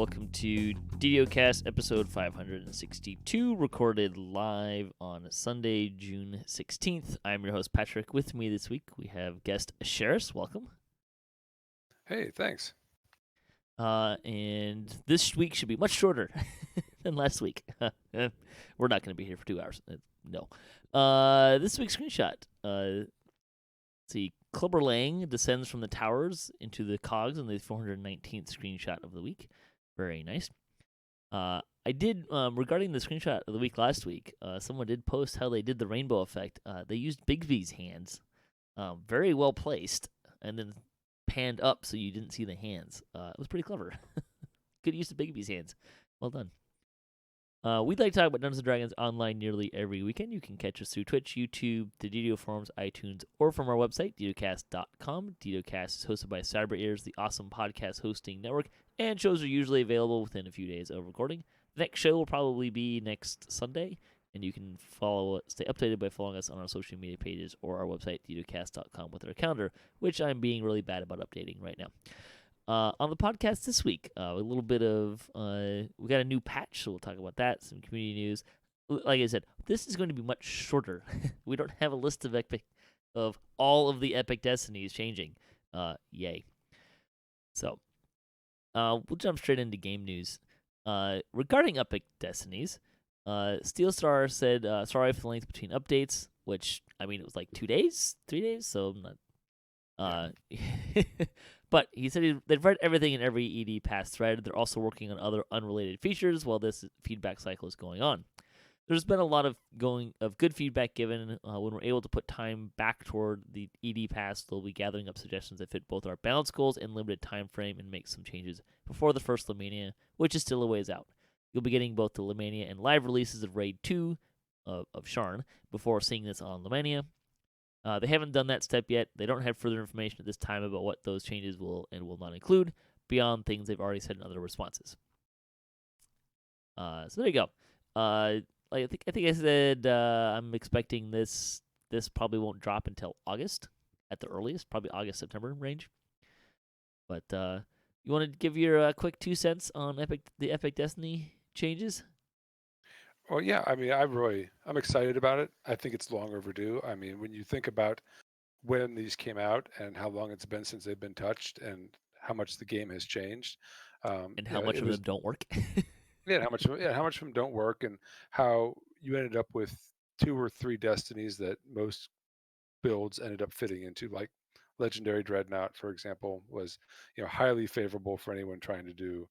welcome to DDOCast episode 562, recorded live on Sunday, June 16th. I'm your host, Patrick. With me this week, we have guest Asheras. Welcome. Hey, thanks. And this week should be much shorter than last week. We're not going to be here for 2 hours. No. This week's screenshot. Let's see. Clubber Lang descends from the towers into the cogs on the 419th screenshot of the week. Very nice. I did, regarding the screenshot of the week last week, someone did post how they did the rainbow effect. They used Bigsby's hands, very well placed, and then panned up so you didn't see the hands. It was pretty clever. Good use of Bigsby's hands. Well done. We'd like to talk about Dungeons & Dragons online nearly every weekend. You can catch us through Twitch, YouTube, the DDO forums, iTunes, or from our website, DDOCast.com. DDOCast is hosted by Cyber the awesome podcast hosting network, and shows are usually available within a few days of recording. The next show will probably be next Sunday, and you can stay updated by following us on our social media pages or our website, DDOCast.com, with our calendar, which I'm being really bad about updating right now. On the podcast this week, a little bit of, we got a new patch, so we'll talk about that, some community news. Like I said, this is going to be much shorter. We don't have a list of all of the epic destinies changing. Yay. So, we'll jump straight into game news. Regarding epic destinies, Steelstar said, sorry for the length between updates, which, I mean, it was like 2 days, 3 days, so I'm not... But he said they've read everything in every ED pass thread. They're also working on other unrelated features while this feedback cycle is going on. There's been a lot of good feedback given. When we're able to put time back toward the ED pass, they'll be gathering up suggestions that fit both our balance goals and limited time frame and make some changes before the first Lemania, which is still a ways out. You'll be getting both the Lemania and live releases of Raid 2 of Sharn before seeing this on Lemania. They haven't done that step yet. They don't have further information at this time about what those changes will and will not include beyond things they've already said in other responses. So there you go. I think I said I'm expecting this probably won't drop until August at the earliest, probably August, September range. But you want to give your quick 2 cents on the Epic Destiny changes? Well, yeah, I mean, I'm excited about it. I think it's long overdue. I mean, when you think about when these came out and how long it's been since they've been touched and how much the game has changed, And how much of them don't work? how much of them don't work, and how you ended up with 2 or 3 destinies that most builds ended up fitting into, like Legendary Dreadnought, for example, was highly favorable for anyone trying to do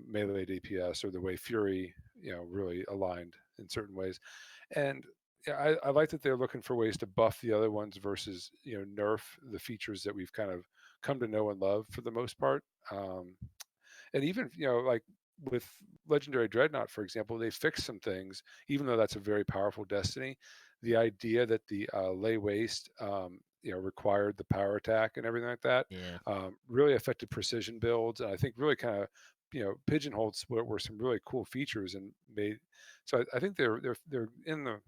melee DPS, or the way Fury really aligned in certain ways. And yeah, I like that they're looking for ways to buff the other ones versus nerf the features that we've kind of come to know and love for the most part. And even like with Legendary Dreadnought, for example, they fixed some things, even though that's a very powerful destiny. The idea that the lay waste required the power attack and everything like that Yeah. really affected precision builds, and I think really kind of pigeonholed what were some really cool features and made. So I think they're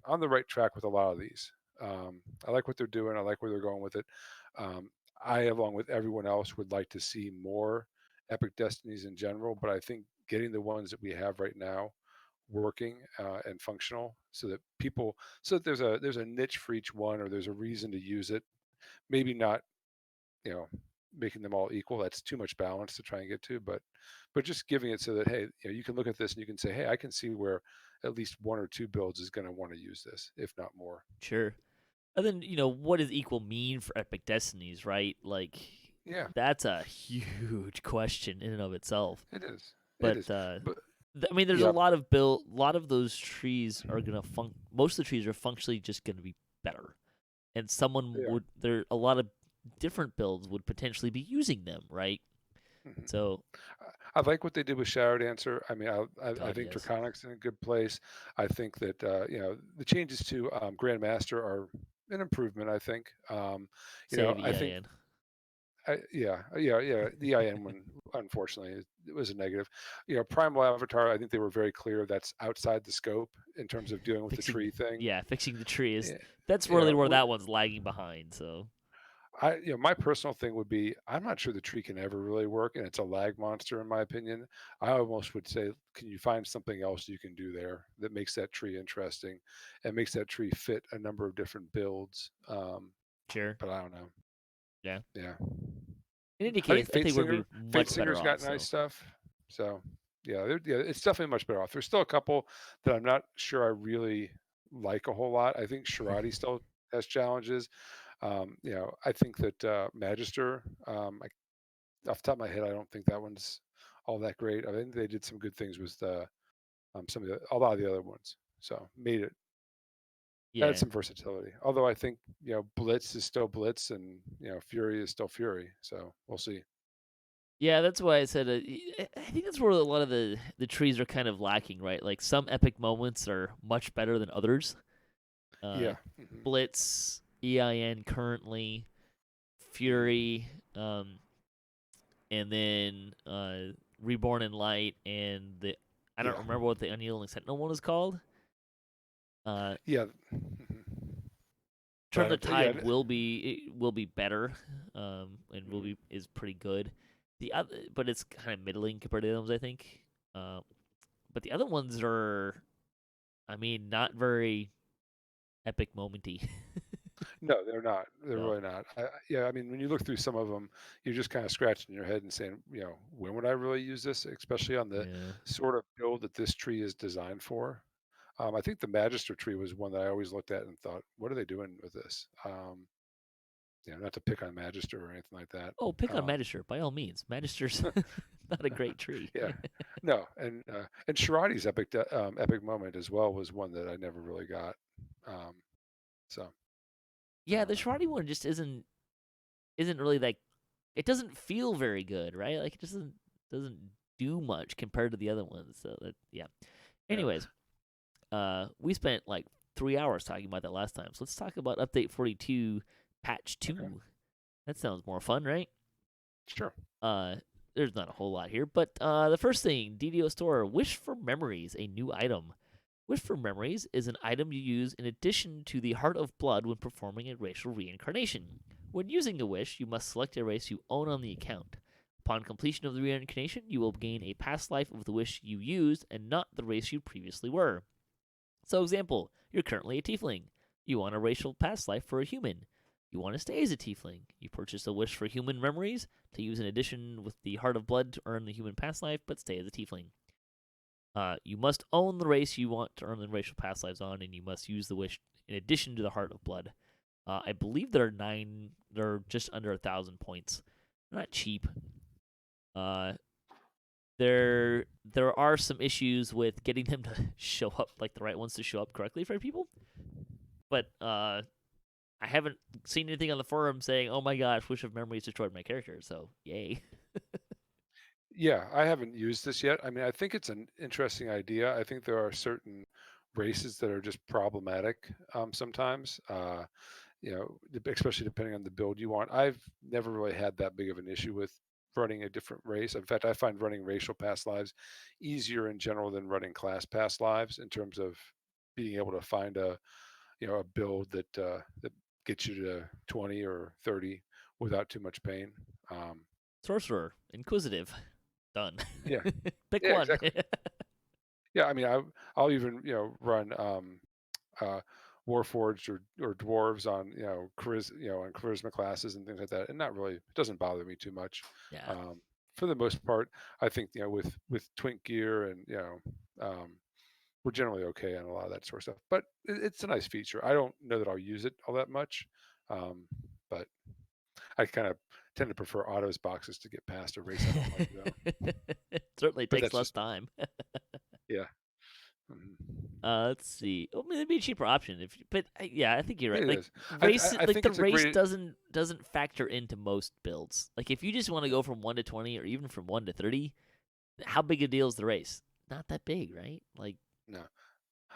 on the right track with a lot of these. I like what they're doing. I like where they're going with it. I, along with everyone else, would like to see more epic destinies in general, but I think getting the ones that we have right now working and functional, so that there's a niche for each one, or there's a reason to use it. Maybe not you know making them all equal, that's too much balance to try and get to, but just giving it so that, hey, you can look at this and you can say, hey, I can see where at least 1 or 2 builds is going to want to use this, if not more. Sure. And then, what does equal mean for epic destinies, right? Like, Yeah, that's a huge question in and of itself. it is. But But I mean, there's a yeah, lot of those trees are gonna most of the trees are functionally just gonna be better, and yeah. a lot of different builds would potentially be using them, right? Mhm. So, I like what they did with Shadow Dancer. I mean, I God, think yes, Draconic's in a good place. I think that the changes to Grandmaster are an improvement. I think save I think EIN. yeah. The IN one, unfortunately, it was a negative. Primal Avatar, I think they were very clear that's outside the scope in terms of dealing with the Fixing, tree thing. fixing the tree is Yeah, that's really where that one's lagging behind. So, my personal thing would be I'm not sure the tree can ever really work, and it's a lag monster in my opinion. I almost would say, can you find something else you can do there that makes that tree interesting and makes that tree fit a number of different builds? Sure. But I don't know. Yeah. Yeah, In any I think case, I think we'd be Fate much better Singer's off. got nice So stuff. So yeah, it's definitely much better off. There's still a couple that I'm not sure I really like a whole lot. I think Sharadi still has challenges. I think that Magister, off the top of my head, I don't think that one's all that great. I think they did some good things with a lot of the other ones. So made it added yeah, some versatility. Although I think Blitz is still Blitz, and Fury is still Fury. So we'll see. yeah. That's why I said I think that's where a lot of the trees are kind of lacking, right? Like some epic moments are much better than others. Uh, Yeah. Blitz, EIN currently, Hmm. Fury, and then Reborn in Light, and the I don't Yeah. remember what the Unyielding Sentinel one is called. Uh, Yeah. Mhm. Turn the Yeah. Tide will be better, and will Mhm. be is pretty good. The other, but it's kind of middling compared to the others, I think. Uh, but the other ones are, I mean, not very epic momenty. No, they're not. They're So really not. Yeah, I mean, when you look through some of them, you're just kind of scratching your head and saying, when would I really use this? Especially on the yeah. sort of build that this tree is designed for. I think the Magister tree was one that I always looked at and thought, what are they doing with this? Not to pick on Magister or anything like that. Oh, pick on Um, Magister by all means. Magister's not a great tree. yeah, no, and Sharadi's epic moment as well was one that I never really got. Um, so I Yeah, don't the know. Sharadi one just isn't really like it doesn't feel very good, right? Like it just doesn't do much compared to the other ones. So that yeah. Yeah. Anyways, we spent like 3 hours talking about that last time. So let's talk about update 42 patch Okay. 2. That sounds more fun, right? Sure. Uh there's not a whole lot here, but the first thing, DDO store, Wish for Memories, a new item. Wish for Memories is an item you use in addition to the Heart of Blood when performing a racial reincarnation. When using a wish, you must select a race you own on the account. Upon completion of the reincarnation, you will gain a past life of the wish you used and not the race you previously were. So, example, you're currently a tiefling. You want a racial past life for a human. You want to stay as a tiefling. You purchase a wish for human memories to use in addition with the Heart of Blood to earn the human past life, but stay as a tiefling. You must own the race you want to earn the racial past lives on, and you must use the wish in addition to the Heart of Blood. I believe they're just under 1,000 points. They're not cheap. Uh, there are some issues with getting them to show up, like the right ones to show up correctly for people. But I haven't seen anything on the forum saying, "Oh my gosh, Wish of Memories destroyed my character." So yay. Yeah, I haven't used this yet. I mean, I think it's an interesting idea. I think there are certain races that are just problematic sometimes. Especially depending on the build you want. I've never really had that big of an issue with running a different race. In fact, I find running racial past lives easier in general than running class past lives in terms of being able to find a build that gets you to 20 or 30 without too much pain. Um, Sorcerer, Inquisitive, done. yeah, Pick yeah, one. exactly. Yeah, I mean, I'll even run uh, Warforged or dwarves on on charisma classes and things like that, and not really it doesn't bother me too much. Yeah. Um, for the most part, I think with Twink gear and we're generally okay on a lot of that sort of stuff. But it's a nice feature. I don't know that I'll use it all that much, but I kind of tend to prefer autos boxes to get past a race I don't like though. Certainly But takes that's less just me. time. Yeah. Mhm. Let's see. Well, I mean, it'd be a cheaper option if, but yeah, I think you're right. It Like is. I like think the it's a race great. doesn't factor into most builds. Like if you just want to go from 1 to 20 or even from 1 to 30, how big a deal is the race? Not that big, right? Like No.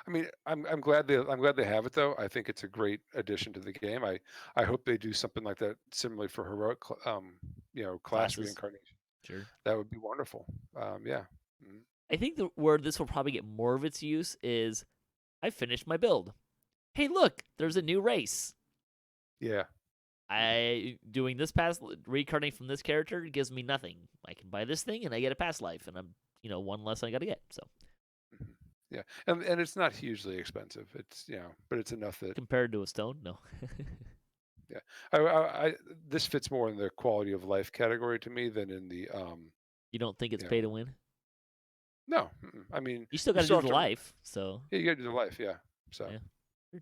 I mean, I'm glad they have it though. I think it's a great addition to the game. I hope they do something like that similarly for class classes, reincarnation. sure. That would be wonderful. Yeah. Mhm. I think where this will probably get more of its use is I finished my build. Hey, look, there's a new race. Yeah. Doing this past recarding from this character gives me nothing. I can buy this thing and I get a past life, and I'm one less I got to get. So Mhm. Yeah, and it's not hugely expensive. It's but it's enough that compared to a stone, no. yeah. This fits more in the quality of life category to me than in the You don't think it's you pay know to win? no. I mean, You still you got to still do have the to life, so yeah, you got to do the life, yeah. So yeah.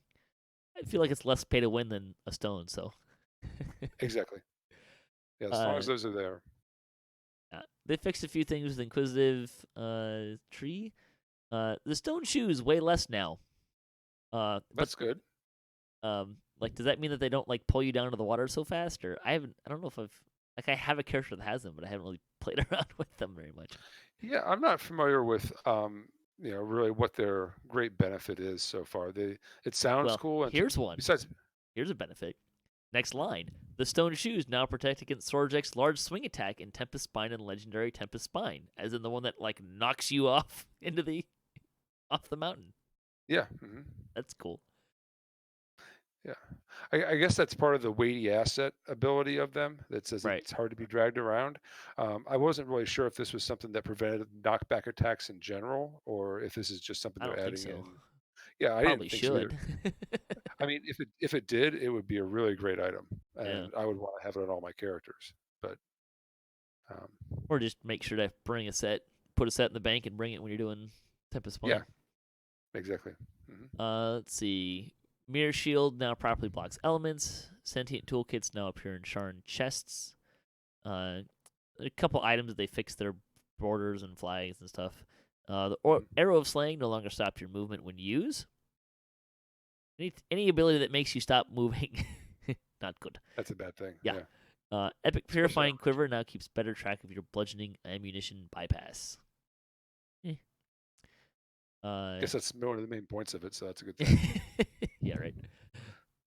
I feel like it's less pay to win than a stone. So exactly. Yeah, as long uh, as those are there. they fixed a few things with Inquisitive Tree. The stone shoes way less now. But That's good. like, does that mean that they don't like pull you down to the water so fast? Or I don't know if I have a character that has them, but I haven't really played around with them very much. Yeah, I'm not familiar with really what their great benefit is so far. It sounds Well, cool, and here's one. besides, Here's a benefit. Next line. The stone shoes now protect against Sorjak's large swing attack in Tempest Spine and Legendary Tempest Spine, as in the one that like knocks you off into the off the mountain. yeah, That's cool. yeah. I guess that's part of the weighty asset ability of them. That says Right. it's hard to be dragged around. I wasn't really sure if this was something that prevented knockback attacks in general, or if this is just something I they're don't think adding so. in. Yeah, I Probably didn't think so either. should. I mean, if it did, it would be a really great item, Yeah. and I would want to have it on all my characters. But um, Or just make sure to bring a set, put a set in the bank, and bring it when you're doing Tempest yeah, Spine. exactly. Hmm. Let's see. Mirror Shield now properly blocks elements. Sentient toolkits now appear in Sharn chests. Uh, a couple items that they fixed their borders and flags and stuff. The Arrow of Slaying no longer stops your movement when used. Any ability that makes you stop moving, not good. That's a bad thing. Yeah. Yeah, Epic especially Purifying Quiver now keeps better track of your bludgeoning ammunition bypass. Eh. guess that's one of the main points of it, so that's a good thing. Yeah, right.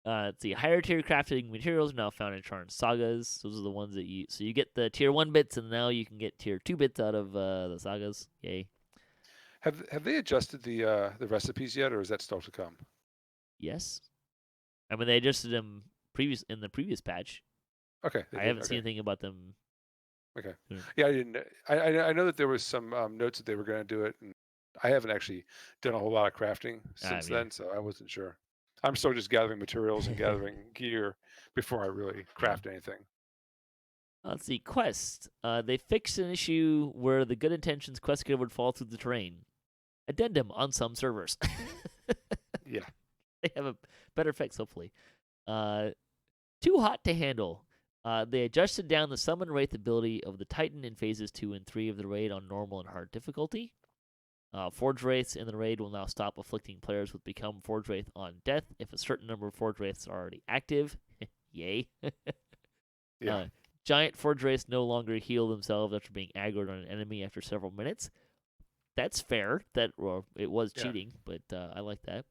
Let's see. Higher tier crafting materials are now found in Sharn sagas. Those are the ones that you get the tier 1 bits, and now you can get tier 2 bits out of the sagas. Yay. Have they adjusted the recipes yet, or is that still to come? Yes. I mean, they adjusted them in the previous patch. Okay, they I did. haven't seen Okay, anything about them. okay. doing- Yeah, I didn't. I know that there was some notes that they were going to do it, and I haven't actually done a whole lot of crafting since Yeah. then, so I wasn't sure. I'm still just gathering materials and gathering gear before I really craft anything. Let's see. Quest. They fixed an issue where the good intentions quest giver would fall through the terrain. Addendum on some servers. Yeah. They have a better fix, hopefully. Too hot to handle. They adjusted down the summon wraith ability of the Titan in phases 2 and 3 of the raid on normal and hard difficulty. Forge Wraiths in the raid will now stop afflicting players with Become Forge Wraith on death if a certain number of Forge Wraiths are already active. Yay. Yeah. Giant Forge Wraiths no longer heal themselves after being aggroed on an enemy after several minutes. That's fair. It was Yeah. cheating, but I like that.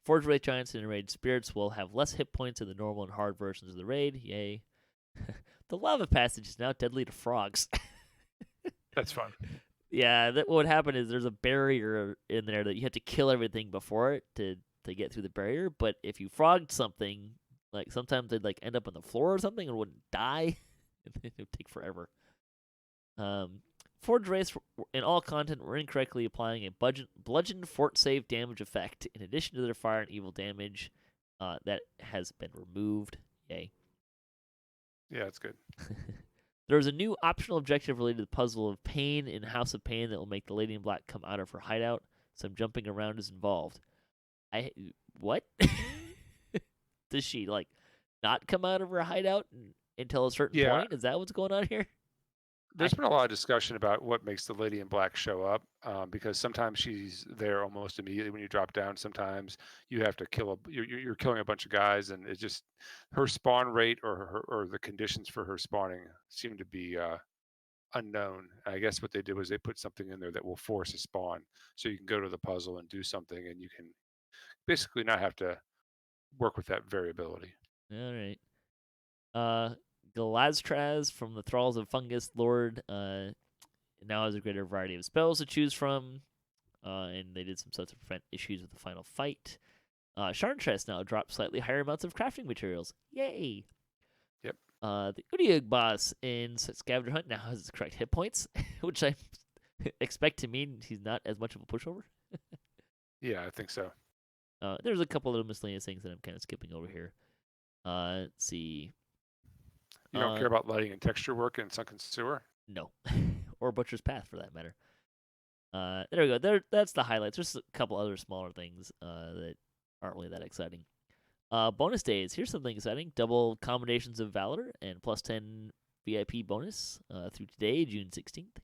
Forge Wraith Giants and Enraged Spirits will have less hit points in the normal and hard versions of the raid. Yay. The Lava Passage is now deadly to frogs. That's fun. Yeah, what would happen is there's a barrier in there that you have to kill everything before it to get through the barrier. But if you frogged something, like sometimes they'd like end up on the floor or something and wouldn't die. It would take forever. Forge Wraiths in all content were incorrectly applying a bludgeon fort save damage effect in addition to their fire and evil damage. That has been removed. Yay. Yeah, it's good. There's a new optional objective related to the puzzle of Pain in House of Pain that will make the Lady in Black come out of her hideout. Some jumping around is involved. What? Does she like not come out of her hideout until a certain Yeah. point? Is that what's going on here? There's been a lot of discussion about what makes the Lady in Black show up, because sometimes she's there almost immediately when you drop down. Sometimes you have to you're killing a bunch of guys, and it just her spawn rate or the conditions for her spawning seem to be unknown. I guess what they did was they put something in there that will force a spawn, so you can go to the puzzle and do something, and you can basically not have to work with that variability. All right. Galaztraz from the Thralls of Fungus Lord now has a greater variety of spells to choose from, and they did some stuff to prevent issues with the final fight. Sharn chests now drop slightly higher amounts of crafting materials. Yay! Yep. The Udyog boss in Scavenger Hunt now has its correct hit points, which I expect to mean he's not as much of a pushover. Yeah, I think so. There's a couple of miscellaneous things that I'm kind of skipping over here. Let's see. You don't care about lighting and texture work in Sunken Sewer? No. Or Butcher's Path, for that matter. There we go. That's the highlights. There's a couple other smaller things that aren't really that exciting. Bonus days. Here's something exciting. Double Commendations of Valor and plus 10 VIP bonus through today, June 16th.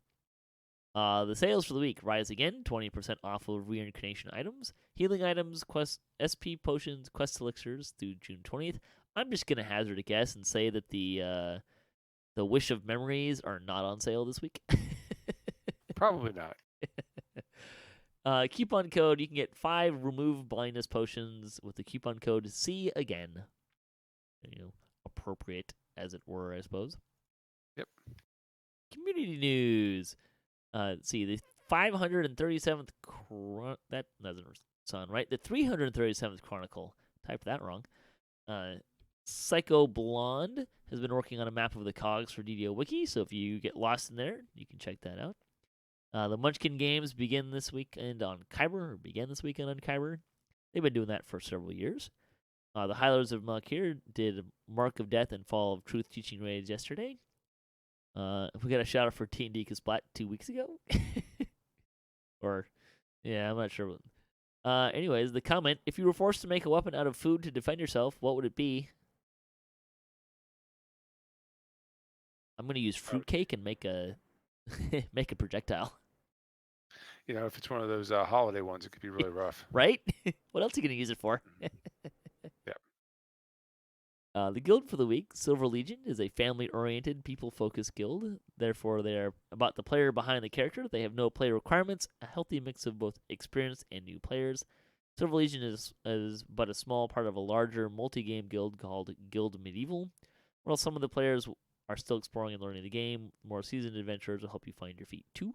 The sales for the week rise again, 20% off of reincarnation items, healing items, quest SP potions, quest elixirs through June 20th. I'm just gonna hazard a guess and say that the Wish of Memories are not on sale this week. Probably not. Coupon code, you can get 5 remove blindness potions with the coupon code See Again. Appropriate as it were, I suppose. Yep. Community news. Let's see, the 537th that doesn't sound right. The 337th Chronicle. Typed that wrong. Psycho Blonde has been working on a map of the cogs for DDO Wiki, so if you get lost in there, you can check that out. The Munchkin games began this weekend on Kyber. They've been doing that for several years. The Highlanders of Malkir did Mark of Death and Fall of Truth teaching raids yesterday. We got a shout out for T&D Kasplat 2 weeks ago. I'm not sure. Anyways, the comment, if you were forced to make a weapon out of food to defend yourself, what would it be? I'm going to use fruitcake and make a make a projectile. If it's one of those holiday ones, it could be really rough. Right? What else are you going to use it for? Yeah. The guild for the week, Silver Legion, is a family-oriented, people-focused guild. Therefore, they are about the player behind the character. They have no player requirements, a healthy mix of both experienced and new players. Silver Legion is but a small part of a larger multi-game guild called Guild Medieval. While some of the players are still exploring and learning the game, more seasoned adventurers will help you find your feet too.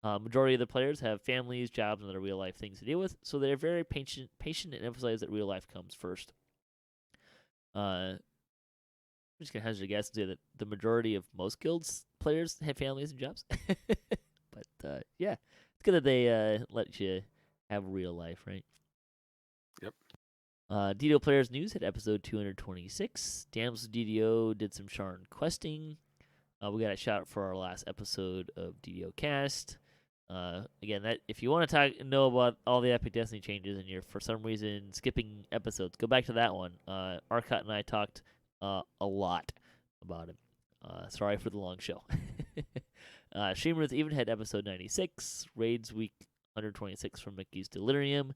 Majority of the players have families, jobs, and other real-life things to deal with, so they're very patient and emphasize that real life comes first. I'm just going to hazard a guess and say that the majority of most guilds players have families and jobs. But, yeah, it's good that they let you have real life, right? Yep. DDO Players News had episode 226. Damsel DDO did some Sharn questing. We got a shout out for our last episode of DDOcast. Again, that if you want to know about all the Epic Destiny changes and you're for some reason skipping episodes, go back to that one. Arcot and I talked a lot about it. Sorry for the long show. Streamers even had episode 96, Raids Week 126 from Mickey's Delirium.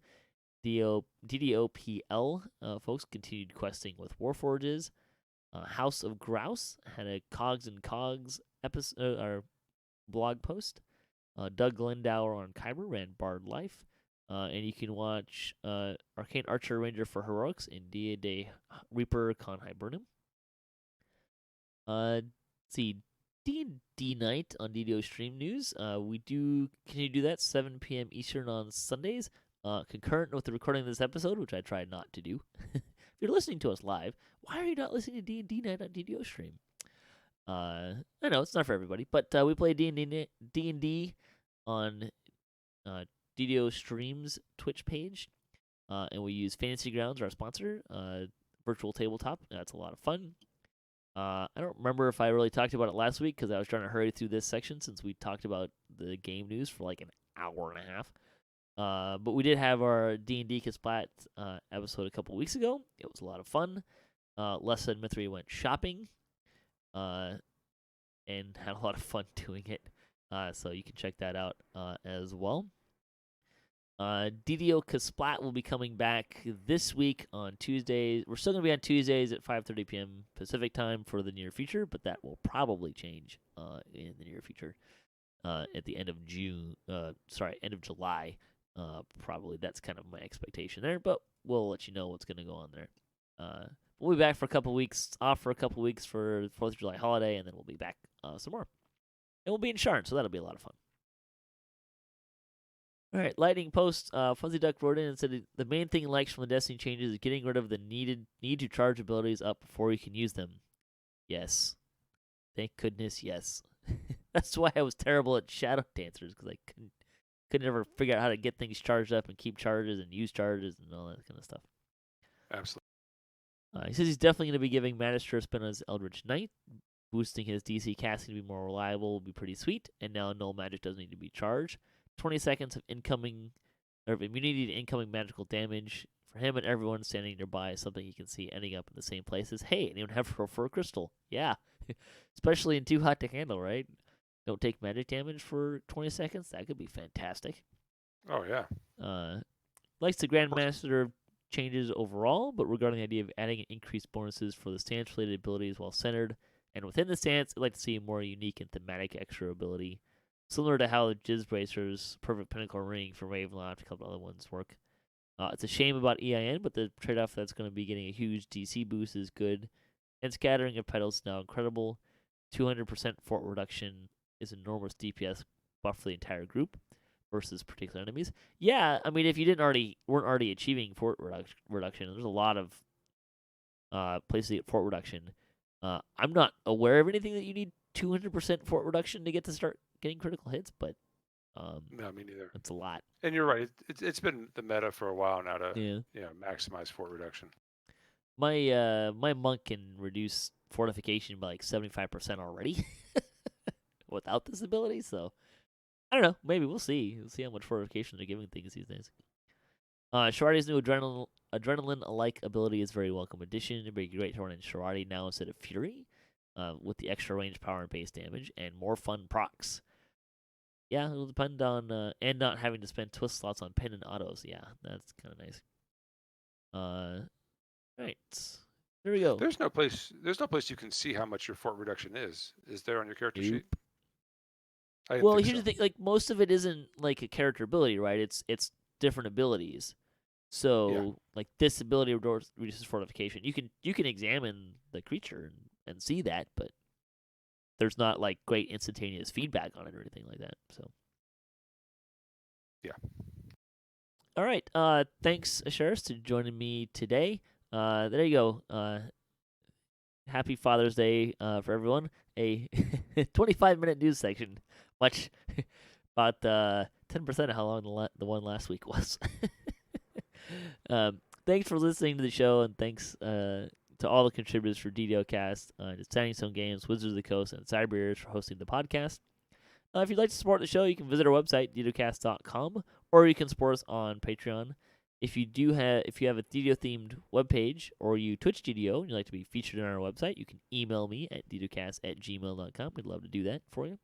DDOPL folks continued questing with Warforges. House of Grouse had a Cogs and Cogs episode or blog post. Doug Glendower on Kyber ran Bard Life. And you can watch Arcane Archer Ranger for Heroics in Dia de Reaper Con Hibernum. See, D&D night on DDO Stream News. We do continue to do that 7 p.m. Eastern on Sundays, concurrent with the recording of this episode, which I try not to do. If you're listening to us live, why are you not listening to D&D night on DDO Stream? I know it's not for everybody, but we play D&D on DDO Stream's Twitch page, and we use Fantasy Grounds, our sponsor, virtual tabletop. That's a lot of fun. I don't remember if I really talked about it last week because I was trying to hurry through this section since we talked about the game news for like an hour and a half. But we did have our D&D Kasplat episode a couple weeks ago. It was a lot of fun. Les and Mithri went shopping and had a lot of fun doing it. So you can check that out as well. DDO Kasplat will be coming back this week on Tuesdays. We're still going to be on Tuesdays at 5:30 p.m. Pacific time for the near future, but that will probably change in the near future at the end of end of July. Probably that's kind of my expectation there, but we'll let you know what's going to go on there. We'll be back for a couple weeks, off for a couple weeks for the 4th of July holiday, and then we'll be back some more. And we'll be in Sharn, so that'll be a lot of fun. All right, Lightning Post, Fuzzy Duck wrote in and said the main thing he likes from the Destiny changes is getting rid of the need to charge abilities up before you can use them. Yes. Thank goodness, yes. That's why I was terrible at Shadow Dancers, because I could never figure out how to get things charged up and keep charges and use charges and all that kind of stuff. Absolutely. He says he's definitely going to be giving Magister a spin on his Eldritch Knight. Boosting his DC casting to be more reliable will be pretty sweet, and now Null Magic doesn't need to be charged. 20 seconds of immunity to incoming magical damage for him and everyone standing nearby is something he can see ending up in the same places. Hey, anyone have for a crystal? Yeah. Especially in Too Hot to Handle, right? Don't take magic damage for 20 seconds? That could be fantastic. Oh, yeah. Likes the Grandmaster changes overall, but regarding the idea of adding increased bonuses for the stance-related abilities while centered and within the stance, I'd like to see a more unique and thematic extra ability, similar to how the Jizz Bracer's Perfect Pinnacle Ring for Ravenloft, a couple other ones work. It's a shame about EIN, but the trade-off that's going to be getting a huge DC boost is good, and scattering of petals is now incredible. 200% fort reduction is enormous DPS buff for the entire group versus particular enemies. Yeah, I mean, if you weren't already achieving fort reduction, there's a lot of places to get fort reduction. I'm not aware of anything that you need 200% fort reduction to get to start getting critical hits, but no, me neither. It's a lot. And you're right. It's been the meta for a while now to Yeah. maximize fort reduction. My monk can reduce fortification by like 75% already without this ability. So I don't know. Maybe we'll see. We'll see how much fortification they're giving things these days. Sharadi's new adrenaline-alike ability is a very welcome addition. It'd be great to run in Sharadi now instead of Fury, with the extra range, power, and base damage, and more fun procs. Yeah, it'll depend on and not having to spend twist slots on pin and autos. Yeah, that's kind of nice. Right. There we go. There's no place you can see how much your fort reduction is. Is there on your character sheet? Well, here's the thing. Like, most of it isn't like a character ability, right? It's different abilities. So, like, this ability reduces fortification. You can examine the creature and see that, but there's not like great instantaneous feedback on it or anything like that. So, yeah. All right. Thanks, Asheras, to joining me today. There you go. Happy Father's Day for everyone. A 25-minute news section, much about 10% of how long the one last week was. Thanks for listening to the show, and thanks to all the contributors for DDOCast, Standing Stone Games, Wizards of the Coast, and Cyberears for hosting the podcast. If you'd like to support the show, you can visit our website, DDOCast.com, or you can support us on Patreon. If you have a DDO-themed webpage, or you Twitch DDO and you'd like to be featured on our website, you can email me at ddocast@gmail.com. We'd love to do that for you.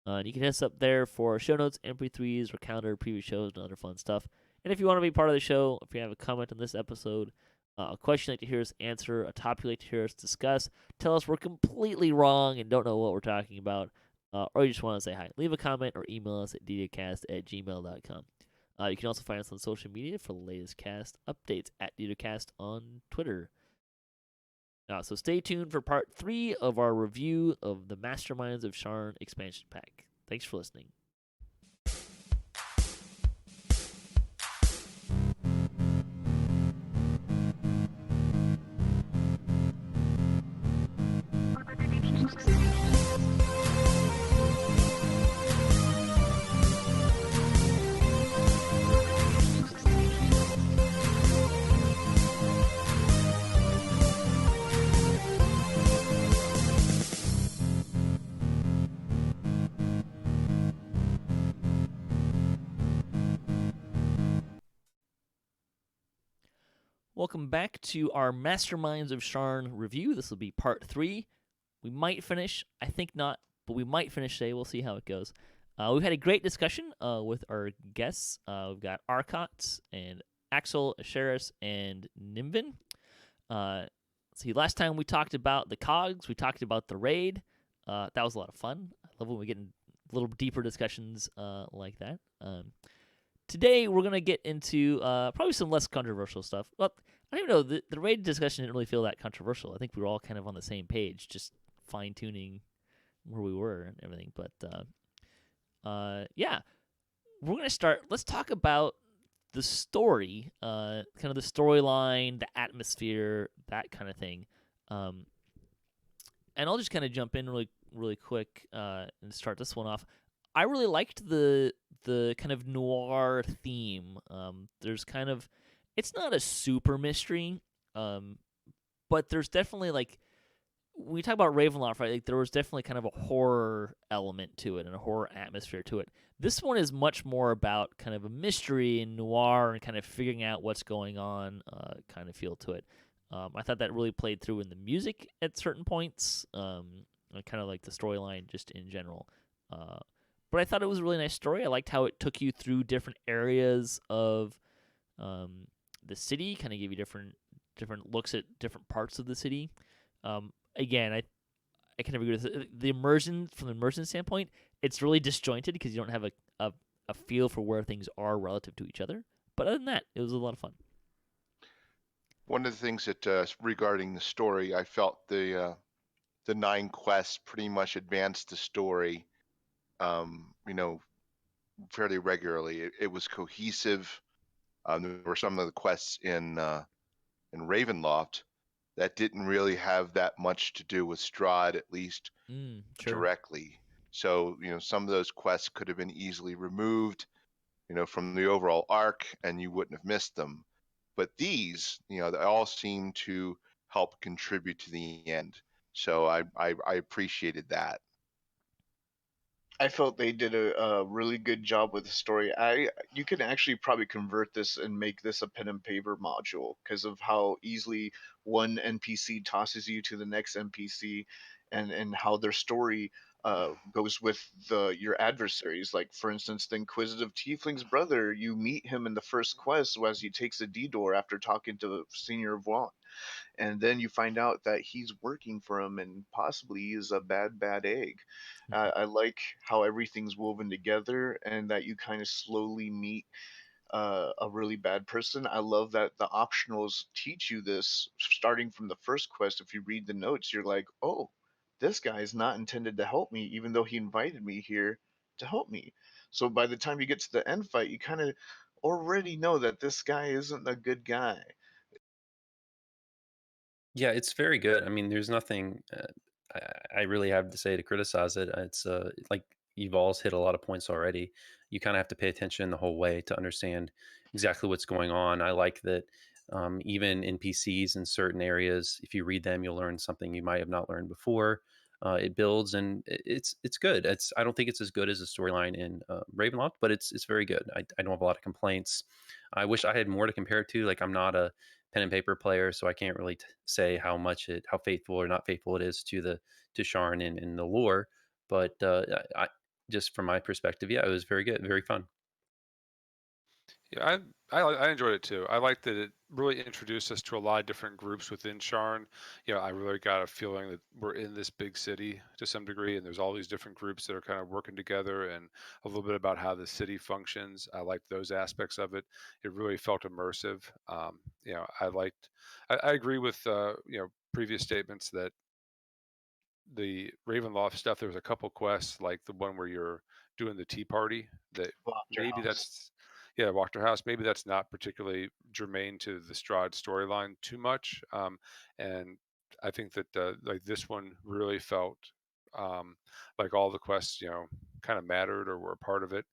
And you can hit us up there for show notes, MP3s, or calendar, previous shows, and other fun stuff. And if you want to be part of the show, if you have a comment on this episode, a question you'd like to hear us answer, a topic you'd like to hear us discuss, tell us we're completely wrong and don't know what we're talking about, or you just want to say hi, leave a comment or email us at ddocast@gmail.com. You can also find us on social media for the latest cast updates at DDOCast on Twitter. So stay tuned for part 3 of our review of the Masterminds of Sharn expansion pack. Thanks for listening. Welcome back to our Masterminds of Sharn review. This will be part 3. We might finish, I think not, but we might finish today. We'll see how it goes. We've had a great discussion with our guests. We've got Arcot and Axel, Asheras, and Nimvin. See, last time we talked about the cogs. We talked about the raid. That was a lot of fun. I love when we get in a little deeper discussions like that. Today, we're going to get into probably some less controversial stuff. Well, I don't even know. The raid discussion didn't really feel that controversial. I think we were all kind of on the same page, just fine-tuning where we were and everything. But, yeah, we're gonna start. Let's talk about the story, kind of the storyline, the atmosphere, that kind of thing. Um, and I'll just kind of jump in really quick and start this one off. I really liked the kind of noir theme. There's kind of it's not a super mystery, um, but there's definitely like when we talk about Ravenloft, right? Like there was definitely kind of a horror element to it and a horror atmosphere to it. This one is much more about kind of a mystery and noir and kind of figuring out what's going on, kind of feel to it. I thought that really played through in the music at certain points, and kind of like the storyline just in general. Uh, but I thought it was a really nice story. I liked how it took you through different areas of um, the city, kind of gave you different looks at different parts of the city. Again, I kind of agree with the immersion from the immersion standpoint. It's really disjointed because you don't have a feel for where things are relative to each other. But other than that, it was a lot of fun. One of the things that regarding the story, I felt the 9 quests pretty much advanced the story, you know, fairly regularly. It was cohesive. There were some of the quests in Ravenloft that didn't really have that much to do with Strahd, at least Sure. directly. So, some of those quests could have been easily removed, from the overall arc, and you wouldn't have missed them. But these, they all seem to help contribute to the end. So I appreciated that. I felt they did a really good job with the story. You can actually probably convert this and make this a pen and paper module because of how easily one NPC tosses you to the next NPC, and how their story goes with your adversaries. Like for instance, the Inquisitive Tiefling's brother, you meet him in the first quest as he takes a detour after talking to Senior Vaughn, and then you find out that he's working for him and possibly is a bad egg. I like how everything's woven together and that you kind of slowly meet a really bad person. I love that the optionals teach you this starting from the first quest. If you read the notes, you're like, oh, this guy is not intended to help me, even though he invited me here to help me. So by the time you get to the end fight, you kind of already know that this guy isn't a good guy. Yeah, it's very good. I mean, there's nothing I really have to say to criticize it. It's like you've all hit a lot of points already. You kind of have to pay attention the whole way to understand exactly what's going on. I like that even NPCs in certain areas, if you read them, you'll learn something you might have not learned before. It builds and it's good. I don't think it's as good as the storyline in Ravenloft, but it's very good. I don't have a lot of complaints. I wish I had more to compare it to. Like I'm not a pen and paper player, so I can't really say how faithful or not faithful it is to Sharn in the lore. But I just from my perspective, yeah, it was very good, very fun. Yeah, I enjoyed it too. I like that it really introduced us to a lot of different groups within Sharn. I really got a feeling that we're in this big city to some degree, and there's all these different groups that are kind of working together, and a little bit about how the city functions. I liked those aspects of it. It really felt immersive. I agree with previous statements that the Ravenloft stuff, there was a couple quests like the one where you're doing the tea party that Locked your maybe house. that's yeah, Walked House. Maybe that's not particularly germane to the Strahd storyline too much. And I think that like this one really felt like all the quests, kind of mattered or were a part of it.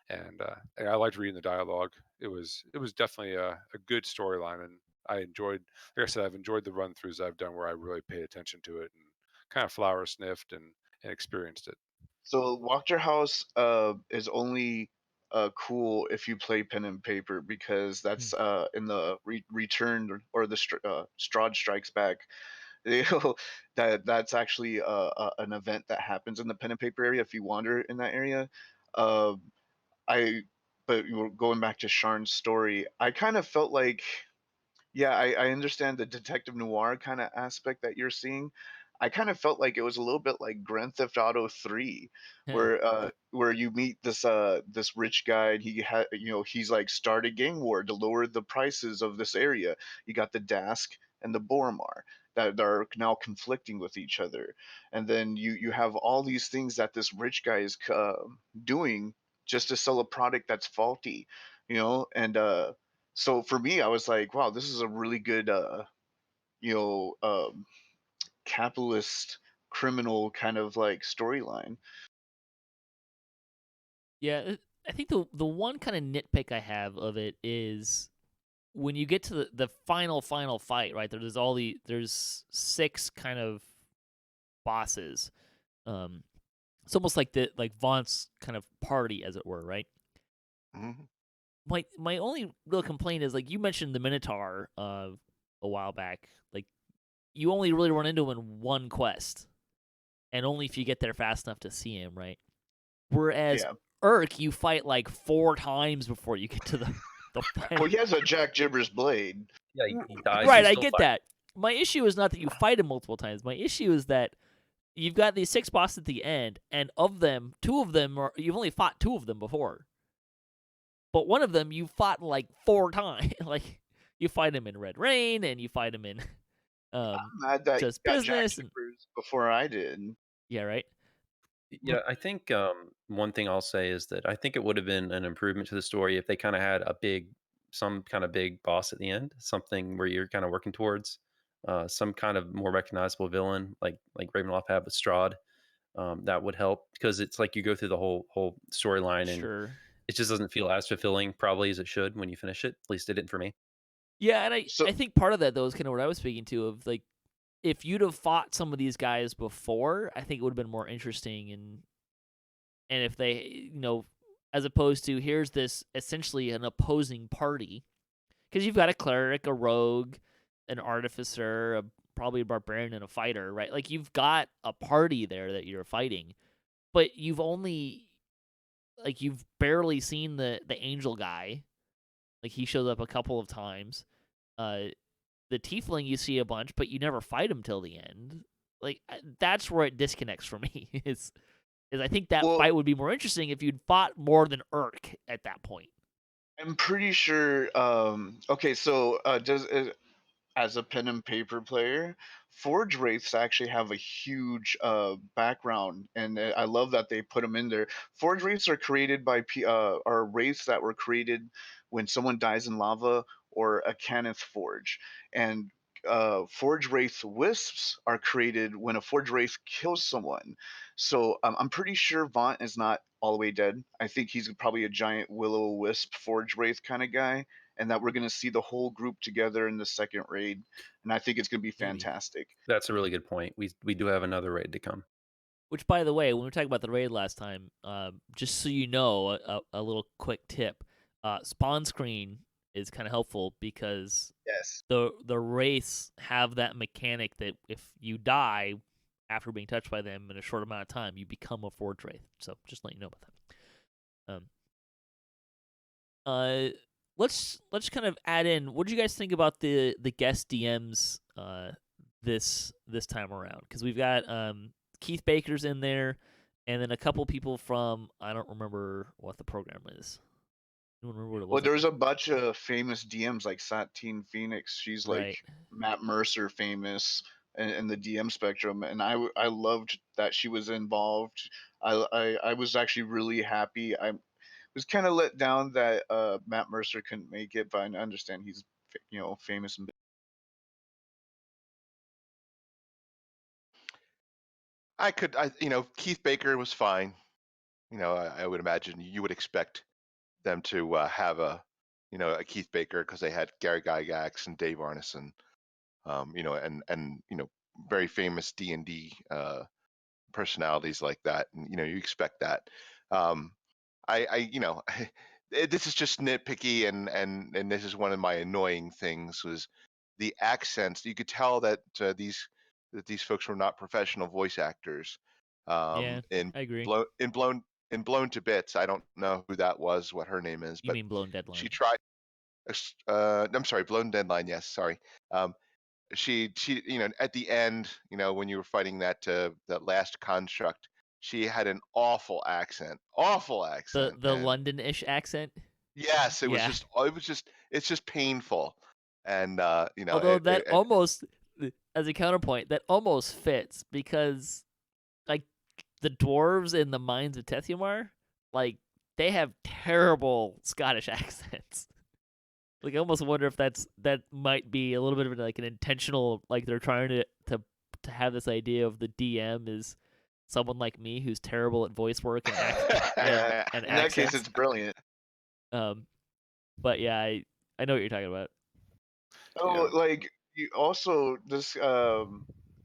And I liked reading the dialogue. It was definitely a good storyline, and I enjoyed. Like I said, I've enjoyed the run throughs I've done where I really pay attention to it and kind of flower sniffed and experienced it. So Walked Your House is only cool if you play pen and paper because Hmm. that's in the return or the Strahd Strikes Back. That's actually an event that happens in the pen and paper area if you wander in that area. Uh, I but you were going back to Sharn's story. I kind of felt like, yeah, I understand the detective noir kind of aspect that you're seeing. I kind of felt like it was a little bit like Grand Theft Auto 3, where you meet this rich guy and he's like start a gang war to lower the prices of this area. You got the Dask and the Boromar that are now conflicting with each other, and then you have all these things that this rich guy is doing just to sell a product that's faulty, you know. And so for me, I was like, wow, this is a really good you know, capitalist criminal kind of like storyline. Yeah, I think the one kind of nitpick I have of it is when you get to the final fight, right? There's 6 kind of bosses. It's almost like Vaughn's kind of party, as it were, right? Mhm. My only real complaint is, like, you mentioned the Minotaur a while back. Like, you only really run into him in one quest, and only if you get there fast enough to see him, right? Whereas Yeah. Urk, you fight like 4 times before you get to the final. Well, he has a Jack Jibber's blade. Yeah, he dies. Right, you I still get fight. that. My issue is not that you fight him multiple times. My issue is that you've got these 6 bosses at the end, and of them, 2 of them you've only fought 2 of them before. But one of them you fought like 4 times. Like, you fight him in Red Rain, and you fight him in I'm mad that Just he got Jack Business, and Jibber's before I did. yeah, right. Yeah, I think one thing I'll say is that I think it would have been an improvement to the story if they kind of had some kind of big boss at the end, something where you're kind of working towards, some kind of more recognizable villain, like Ravenloft had with Strahd. That would help because it's like you go through the whole storyline and Sure. it just doesn't feel as fulfilling probably as it should when you finish it. At least it didn't for me. Yeah, and So I think part of that, though, is kind of what I was speaking to, of like, if you'd have fought some of these guys before, I think it would have been more interesting, and if they, as opposed to, here's this essentially an opposing party, because you've got a cleric, a rogue, an artificer, probably a barbarian, and a fighter, right? Like, you've got a party there that you're fighting, but you've barely seen the angel guy. Like, he shows up a couple of times. The tiefling you see a bunch, but you never fight him till the end. Like, that's where it disconnects for me. Is I think that well, fight would be more interesting if you'd fought more than Urk at that point. I'm pretty sure. Okay, so as a pen and paper player, Forge Wraiths actually have a huge background, and I love that they put them in there. Forge Wraiths are created by are wraiths that were created when someone dies in lava or a Cannith Forge, and Forge Wraith Wisps are created when a Forge Wraith kills someone. So I'm pretty sure Vaunt is not all the way dead. I think he's probably a giant Willow Wisp Forge Wraith kind of guy, and that we're going to see the whole group together in the second raid, and I think it's going to be Maybe. fantastic. That's a really good point. We do have another raid to come. Which, by the way, when we were talking about the raid last time, just so you know, a little quick tip: spawn screen is kind of helpful because Yes. the wraiths have that mechanic that if you die after being touched by them in a short amount of time, you become a Forge Wraith. So just let you know about that. Let's kind of add in. What do you guys think about the guest DMs this time around? Because we've got Keith Baker's in there, and then a couple people from, I don't remember what the program is. Anyone remember what it was? Well, there's a bunch of famous DMs like Satine Phoenix. She's like Right. Matt Mercer famous in the DM spectrum, and I loved that she was involved. I was actually really happy. I was kind of let down that Matt Mercer couldn't make it, but I understand he's famous and Keith Baker was fine. I would imagine you would expect them to have a Keith Baker because they had Gary Gygax and Dave Arneson, and very famous D&D personalities like that, and you expect that. This is just nitpicky, and this is one of my annoying things was the accents. You could tell that these folks were not professional voice actors. Yeah, In I agree. blown to bits. I don't know who that was, what her name is, You but mean Blown Deadline? she tried. I'm sorry, blown deadline. Yes, sorry. She at the end, when you were fighting that last construct, she had an awful accent, The and London-ish accent. yes, Yeah. it's just painful, and Although that almost, as a counterpoint, that almost fits because, like, the dwarves in the Mines of Tethumar, like, they have terrible Scottish accents. Like I almost wonder if that might be a little bit of like an intentional, like they're trying to have this idea of the DM is someone like me who's terrible at voice work and Yeah, and in that case, accents. it's brilliant. But yeah, I know what you're talking about. Oh, Yeah. like you also this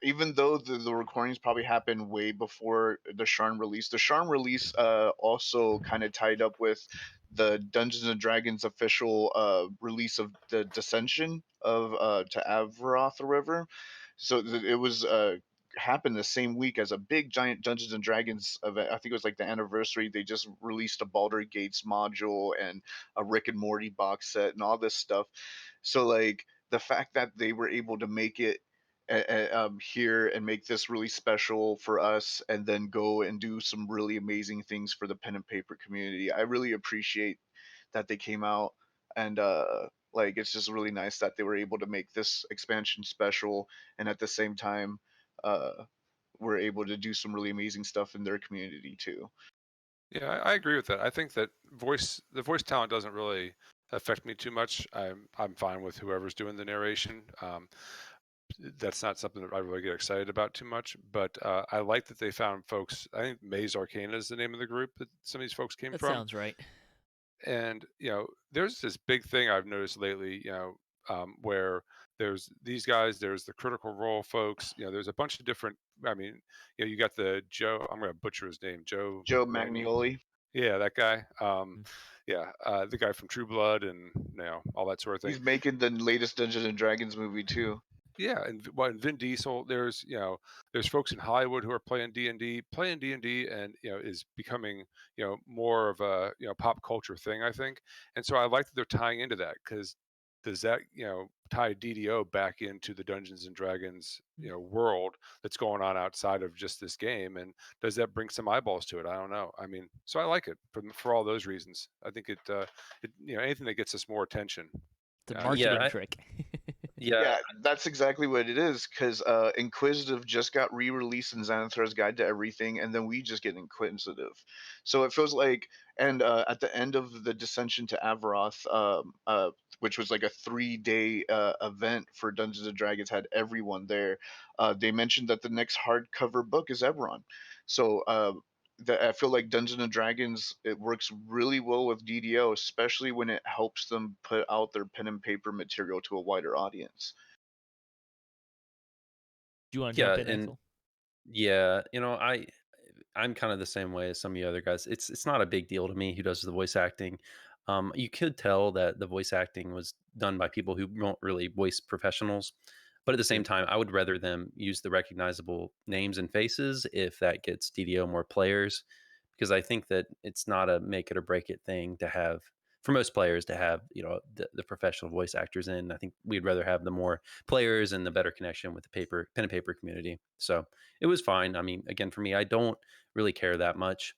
even though the recordings probably happened way before the Sharn release also kind of tied up with the Dungeons and Dragons official release of the Descension of to Avaroth River. So it was happened the same week as a big giant Dungeons and Dragons event. I think it was like the anniversary. They just released a Baldur Gates module and a Rick and Morty box set and all this stuff. So like the fact that they were able to make it here and make this really special for us and then go and do some really amazing things for the pen and paper community, I really appreciate that they came out and like it's just really nice that they were able to make this expansion special and at the same time uh were able to do some really amazing stuff in their community too. Yeah, I agree with that. I think that the voice talent doesn't really affect me too much. I'm fine with whoever's doing the narration. That's not something that I really get excited about too much. But I like that they found folks. I think Maze Arcana is the name of the group that some of these folks came That from. sounds right. And there's this big thing I've noticed lately. Where there's these guys, there's the Critical Role folks. There's a bunch of different. I mean, you got the Joe. I'm going to butcher his name. Joe Joe Magni. Magnioli. Yeah, that guy. Mm. Yeah, the guy from True Blood and all that sort of thing. He's making the latest Dungeons and Dragons movie too. Yeah, and Vin Diesel. There's folks in Hollywood who are playing D&D, and is becoming more of a pop culture thing, I think. And so I like that they're tying into that because does that tie DDO back into the Dungeons and Dragons world that's going on outside of just this game, and does that bring some eyeballs to it? I don't know. I mean, so I like it for all those reasons. I think it anything that gets us more attention. It's a Yeah, marketing Yeah, trick. Yeah, Yeah, that's exactly what it is. Because Inquisitive just got re-released in Xanathar's Guide to Everything, and then we just get Inquisitive. So it feels like, and at the end of the Dissension to Avaroth, which was like a 3-day event for Dungeons and Dragons, had everyone there. They mentioned that the next hardcover book is Eberron. So I feel like Dungeons and Dragons, it works really well with DDO, especially when it helps them put out their pen and paper material to a wider audience. Do you want to yeah, jump in, and Axel? yeah, I'm kind of the same way as some of the other guys. It's not a big deal to me who does the voice acting. You could tell that the voice acting was done by people who weren't really voice professionals, but at the same time, I would rather them use the recognizable names and faces if that gets DDO more players, because I think that it's not a make it or break it thing to have for most players to have the professional voice actors in. I think we'd rather have the more players and the better connection with the pen and paper community. So it was fine. I mean, again, for me, I don't really care that much.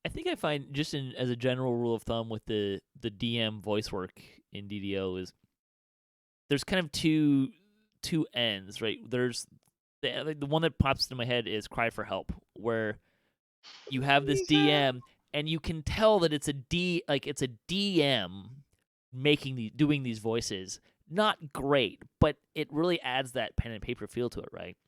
I think I find just as a general rule of thumb with the DM voice work in DDO is there's kind of two ends, right? There's the one that pops into my head is Cry for Help, where you have this DM and you can tell that it's a DM doing these voices. Not great, but it really adds that pen and paper feel to it, right?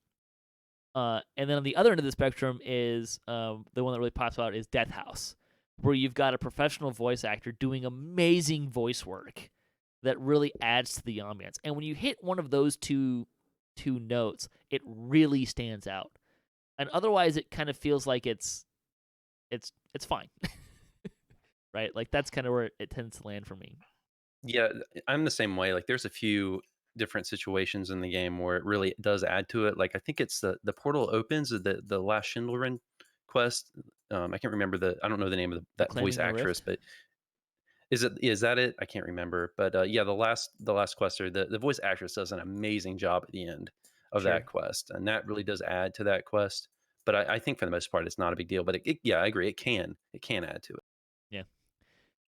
And then on the other end of the spectrum is the one that really pops out is Death House, where you've got a professional voice actor doing amazing voice work that really adds to the ambiance. And when you hit one of those two notes, it really stands out. And otherwise, it kind of feels like it's fine, right? Like that's kind of where it tends to land for me. Yeah, I'm the same way. Like, there's a few different situations in the game where it really does add to it. Like, I think it's the portal opens the last Schindlerin quest. I can't remember I don't know the name of that voice Claiming the actress, Rift? but is that it? I can't remember. But yeah, the last quest, or the voice actress does an amazing job at the end of Sure. that quest, and that really does add to that quest. But I think for the most part, it's not a big deal. But yeah, I agree. It can add to it. Yeah.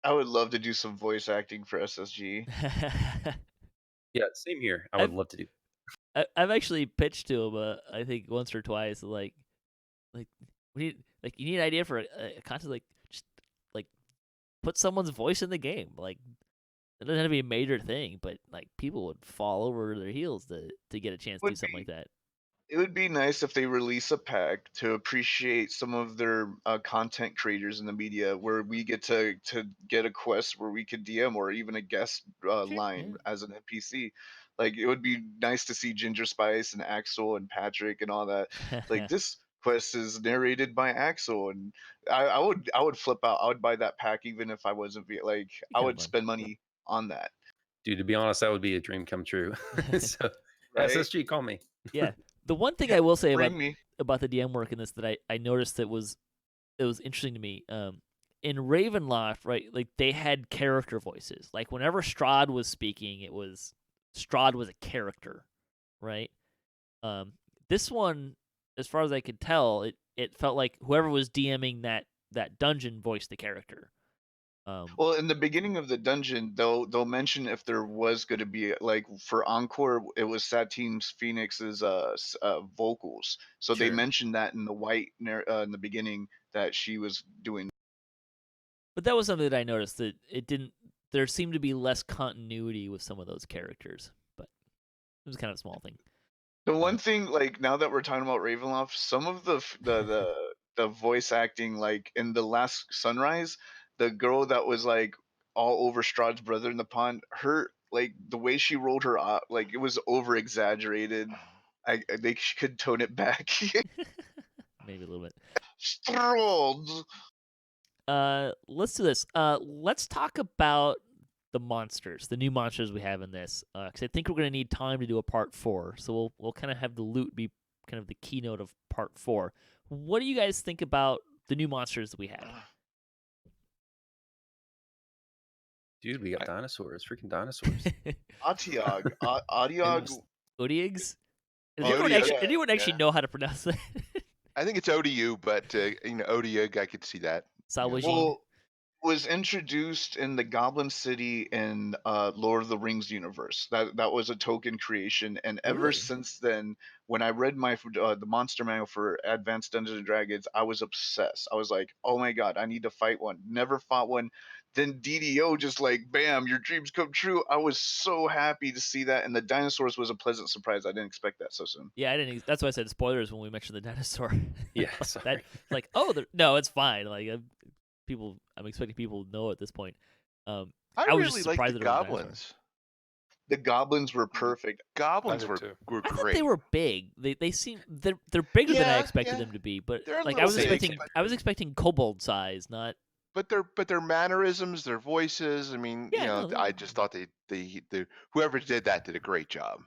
I would love to do some voice acting for SSG. Yeah, same here. I would love to do. I've actually pitched to him, I think once or twice, like we need, like you need an idea for a content, like just like put someone's voice in the game. Like, it doesn't have to be a major thing, but like people would fall over their heels to get a chance to do something like that. It would be nice if they release a pack to appreciate some of their content creators in the media, where we get to get a quest where we could DM or even a guest line as an NPC. Like, it would be nice to see Ginger Spice and Axel and Patrick and all that. Like, this quest is narrated by Axel, and I would flip out. I would buy that pack even if I wasn't like, I kinda would fun. spend money on that. Dude, to be honest, that would be a dream come true. So, Right? SSG, call me. Yeah. The one thing I will say Bring me. about the DM work in this that I noticed that was interesting to me. In Ravenloft, right, like they had character voices. Like whenever Strahd was speaking, Strahd was a character, right? This one, as far as I could tell, it felt like whoever was DMing that dungeon voiced the character. Well, in the beginning of the dungeon, they'll mention if there was going to be, like, for Encore, it was Satine Phoenix's vocals. So they Sure. mentioned that in the in the beginning that she was doing. But that was something that I noticed, that it didn't. There seemed to be less continuity with some of those characters, but it was kind of a small thing. The one thing, like, now that we're talking about Ravenloft, some of the voice acting, like in the last Sunrise, the girl that was like all over Strahd's brother in the pond, her, like, the way she rolled her like, it was over exaggerated. I think she could tone it back. Maybe a little bit. Strahd. Let's do this. Let's talk about the monsters, the new monsters we have in this, because I think we're going to need time to do a part 4. So we'll kind of have the loot be kind of the keynote of part 4. What do you guys think about the new monsters that we have? Dude, we got dinosaurs, freaking dinosaurs. Atiog. Atiog. Odigs? Does Odiug, anyone actually know how to pronounce that? I think it's ODU, but Odiug, I could see that. Salwajin? Well, was introduced in the Goblin City in Lord of the Rings universe. That was a token creation, and ever Really? since then, when I read the monster manual for Advanced Dungeons and Dragons, I was obsessed. I was like, oh my god, I need to fight one. Never fought one. Then DDO just like, bam, your dreams come true. I was so happy to see that, and the dinosaurs was a pleasant surprise. I didn't expect that so soon. Yeah, I didn't. That's why I said spoilers when we mentioned the dinosaur. Yeah, That, sorry. like, oh, no, it's fine. Like, I'm expecting people to know at this point. I was really just like surprised the that it was a dinosaur. goblins. The goblins were perfect. Goblins did were too. were I thought great. they were big. They seem they're bigger than I Yeah, expected yeah. them to be. But They're a like little big, I was expecting kobold size, not. but their mannerisms, their voices. I mean, Yeah, no, I just thought they whoever did that did a great job.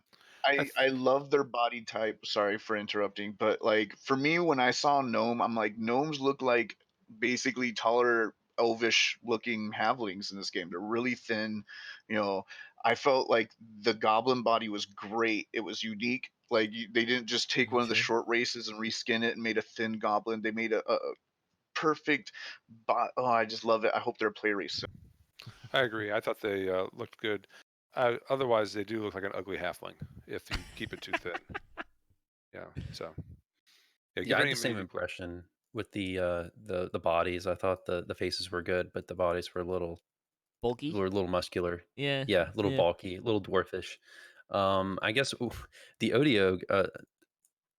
I love their body type. Sorry for interrupting, but like for me, when I saw gnome, I'm like, gnomes look like basically taller, elvish looking halflings in this game. They're really thin. I felt like the goblin body was great. It was unique. Like, they didn't just take one of the Sure. short races and reskin it and made a thin goblin. They made a perfect. Oh, I just love it. I hope they're a play race soon. I agree. I thought they looked good. Otherwise, they do look like an ugly halfling if you keep it too thin. Yeah. So. Yeah, I giving had the him same maybe- impression with the bodies. I thought the faces were good, but the bodies were Bulky. a little muscular. Yeah. Yeah, a little yeah. bulky, a little dwarfish. I guess the Odio,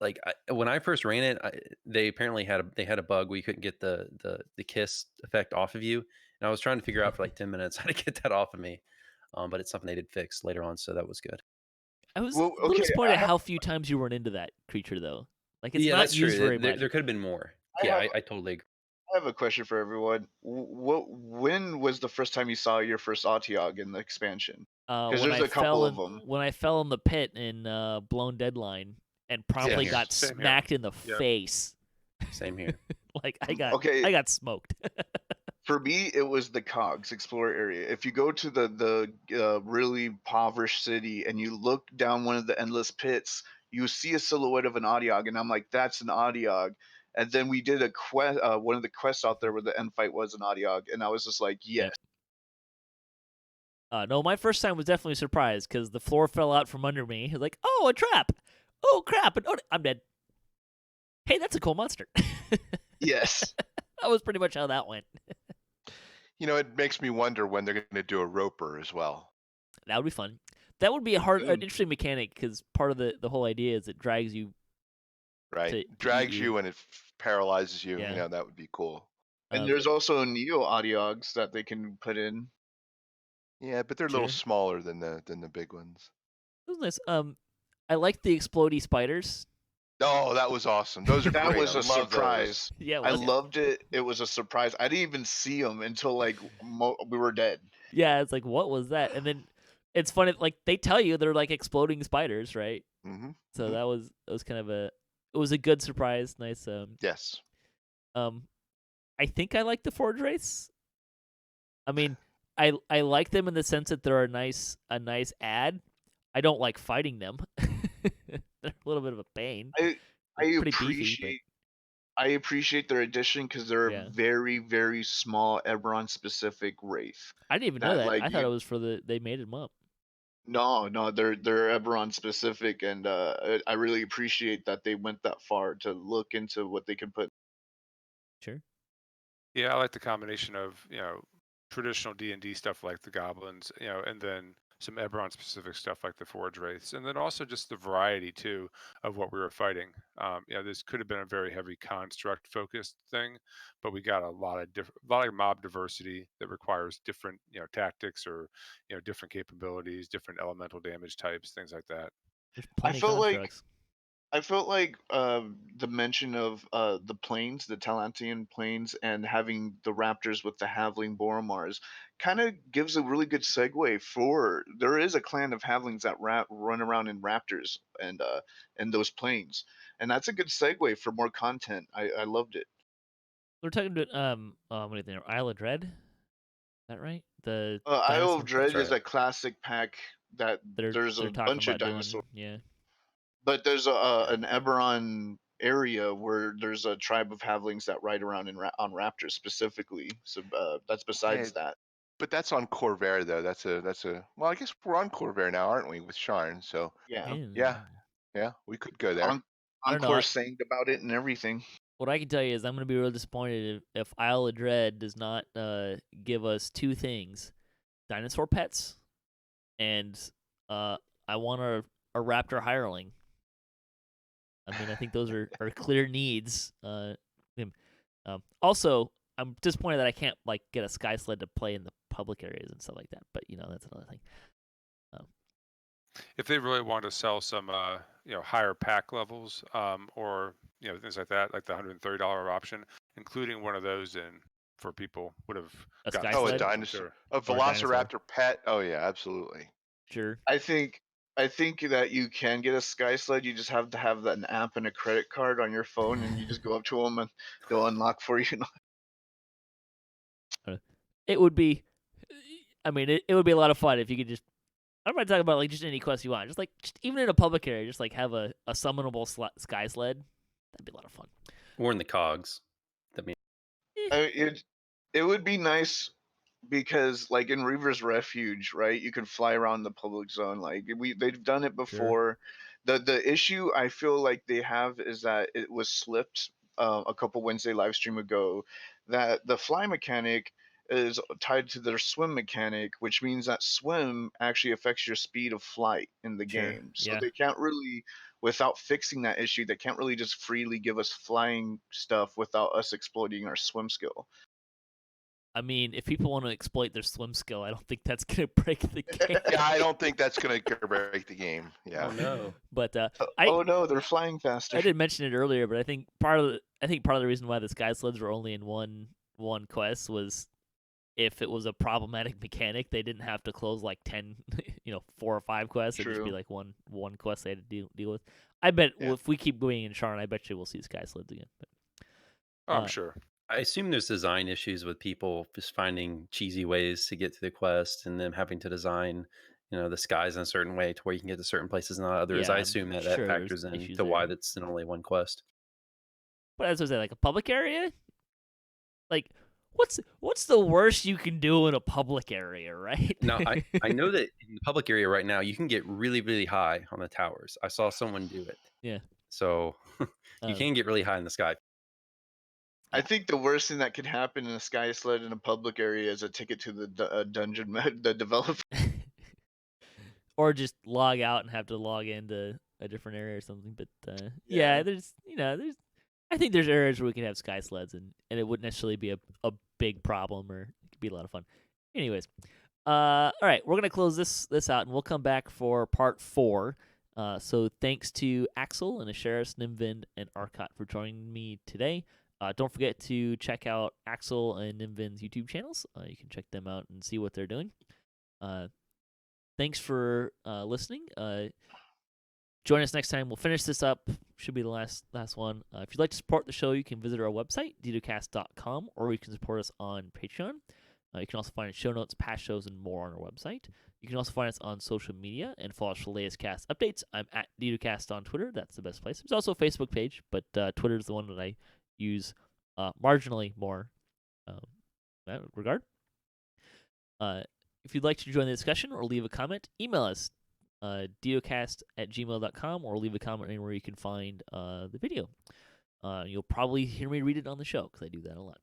like when I first ran it, they apparently had a bug where you couldn't get the kiss effect off of you, and I was trying to figure out for like 10 minutes how to get that off of me. But it's something they did fix later on, so that was good. I was Well, a little okay, disappointed at how few times you run into that creature, though. Like, it's Yeah, not that's used true. very There much. could have been more. I Yeah, have- I totally agree. I have a question for everyone. When was the first time you saw your first Atiog in the expansion? Because When there's I a couple fell of in, them. when I fell in the pit in Blown Deadline and promptly here. got Same here. smacked in the Yeah. face. Same here. Like, I got smoked. For me, it was the Cogs Explorer area. If you go to the really impoverished city and you look down one of the endless pits, you see a silhouette of an Atiog, and I'm like, that's an Atiog. And then we did a quest, one of the quests out there where the end fight was an Atiog, and I was just like, yes. No, my first time was definitely a surprise because the floor fell out from under me. Like, oh, a trap. Oh, crap. And, I'm dead. Hey, that's a cool monster. Yes. That was pretty much how that went. It makes me wonder when they're going to do a roper as well. That would be fun. That would be an Soon. interesting mechanic because part of the whole idea is it drags you. Right, to eat drags you. you and it paralyzes you. Yeah. That would be cool. And there's also Neo Audiogs that they can put in. Yeah, but they're a little Sure. smaller than the big ones. That was nice. I like the explodey spiders. Oh, that was awesome. Those are That great. was I a love surprise. Yeah, it I was. loved it. It was a surprise. I didn't even see them until like we were dead. Yeah, it's like, what was that? And then it's funny, like they tell you they're like exploding spiders, right? those. Mm-hmm. So that was kind of it was a good surprise. Nice. Yes. I think I like the Forge Wraiths. I mean, I like them in the sense that they're a nice add. I don't like fighting them. They're a little bit of a pain. I They're pretty appreciate beefy, I appreciate their addition because they're Yeah. a very, very small Eberron specific wraith. but I didn't even know that, that. like, I thought you- it was for they made them up. No, they're Eberron specific, and I really appreciate that they went that far to look into what they can put. Sure. Yeah, I like the combination of traditional D&D stuff like the goblins, and then some Eberron specific stuff like the Forge Wraiths, and then also just the variety too of what we were fighting. This could have been a very heavy construct focused thing, but we got a lot of mob diversity that requires different tactics or different capabilities, different elemental damage types, things like that. There's plenty of felt like- constructs. I felt like the mention of the plains, the Talantian plains, and having the raptors with the Havling Boromars kind of gives a really good segue for there is a clan of Havlings that run around in raptors and those plains, and that's a good segue for more content. I loved it. We're talking about what do you think? Isle of Dread? Is that right? The Isle dinosaur of Dread right. is a classic pack that there's they're a talking bunch of about dinosaurs. doing. Yeah. But there's an Eberron area where there's a tribe of Havlings that ride around on raptors specifically. So that's besides that. But that's on Corvair though. That's a. Well, I guess we're on Corvair now, aren't we, with Sharn? So Yeah. yeah, we could go there. I don't know, Encore sang about it and everything. What I can tell you is I'm going to be real disappointed if Isle of Dread does not give us two things: dinosaur pets, and I want a raptor hireling. I mean, I think those are clear needs. Also, I'm disappointed that I can't like get a sky sled to play in the public areas and stuff like that. But that's another thing. If they really want to sell some higher pack levels, or things like that, like the $130 option, including one of those in for people would have A gotten sky Oh, a sled? dinosaur, a Or a dinosaur. Velociraptor pet. Oh yeah, absolutely. Sure. I think that you can get a sky sled. You just have to have an app and a credit card on your phone, and you just go up to them and they'll unlock for you. It would be. I mean, it would be a lot of fun if you could just. I'm not talking about like just any quest you want. Just even in a public area, just like have a summonable sky sled. That'd be a lot of fun. Or in the cogs. That means It would be nice because like in Reaver's Refuge, right? You can fly around the public zone. Like they've done it before. The issue I feel like they have is that it was slipped a couple Wednesday live stream ago that the fly mechanic is tied to their swim mechanic, which means that swim actually affects your speed of flight in the Sure, game. So yeah. they can't really, without fixing that issue, they can't really just freely give us flying stuff without us exploiting our swim skill. I mean, if people want to exploit their swim skill, I don't think that's gonna break the game. Yeah, I don't think that's gonna break the game. Yeah. oh no. But Oh no, they're flying faster. I didn't mention it earlier, but I think part of the reason why the sky sleds were only in one quest was if it was a problematic mechanic, they didn't have to close like 10, 4 or 5 quests. It'd just be True. like one quest they had to deal with. I bet Yeah. if we keep going in Sharn, I bet you we'll see sky sleds again. But, I'm sure. I assume there's design issues with people just finding cheesy ways to get to the quest and them having to design, the skies in a certain way to where you can get to certain places and not others. Yeah, I I'm assume that sure there's factors in issues to why there. that's in only one quest. But as I say, like a public area, like what's the worst you can do in a public area, right? Now, I know that in the public area right now, you can get really, really high on the towers. I saw someone do it. Yeah. So you can get really high in the sky. I think the worst thing that could happen in a sky sled in a public area is a ticket to the dungeon, the developer. Or just log out and have to log into a different area or something. But Yeah. there's I think there's areas where we can have sky sleds and it wouldn't necessarily be a big problem, or it could be a lot of fun. Anyways, all right, we're gonna close this out and we'll come back for part 4. So thanks to Axel and Asheras, Nimvind, and Arcot for joining me today. Don't forget to check out Axel and Nimvind's YouTube channels. You can check them out and see what they're doing. Thanks for listening. Join us next time. We'll finish this up. Should be the last one. If you'd like to support the show, you can visit our website, DDOCast.com, or you can support us on Patreon. You can also find show notes, past shows, and more on our website. You can also find us on social media and follow us for the latest cast updates. I'm at DDOCast on Twitter. That's the best place. There's also a Facebook page, but Twitter is the one that I use marginally more in that regard. If you'd like to join the discussion or leave a comment, email us, DDOcast@gmail.com, or leave a comment anywhere you can find the video. You'll probably hear me read it on the show, because I do that a lot.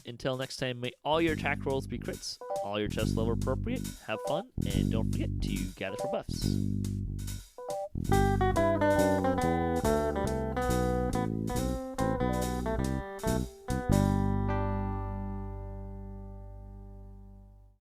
Until next time, may all your attack rolls be crits, all your chest level appropriate, have fun, and don't forget to gather for buffs.